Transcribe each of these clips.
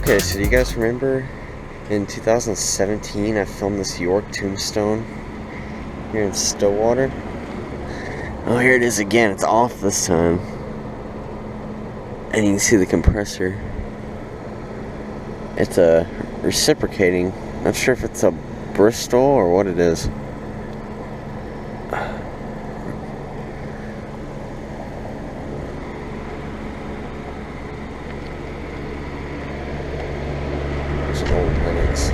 Okay, so do you guys remember in 2017 I filmed this York Tombstone here in Stillwater? Oh, here it is again. It's off this time. And you can see the compressor. It's a reciprocating. Not sure if it's a Bristol or what it is. It's an old Lennox.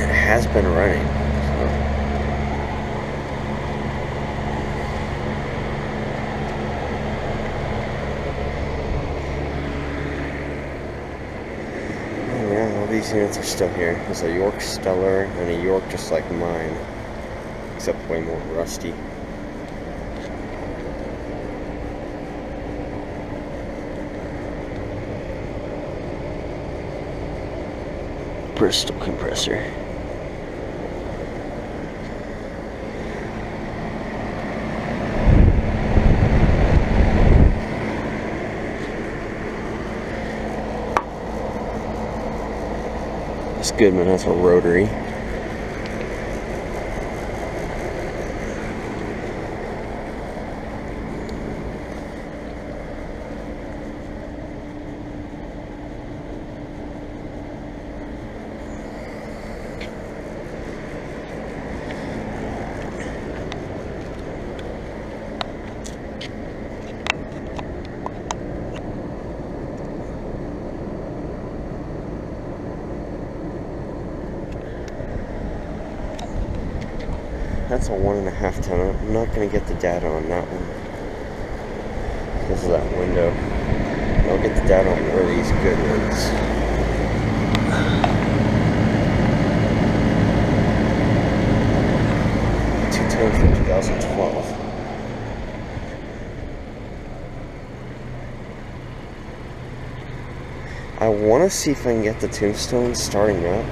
It has been running. These units are still here. There's a York Stellar and a York just like mine, except way more rusty. Bristol compressor. This Goodman has a rotary. That's a 1.5 ton. I'm not going to get the data on that one because of that window. I'll get the data on one of these good ones. 210 from 2012. I want to see if I can get the Tombstone starting up.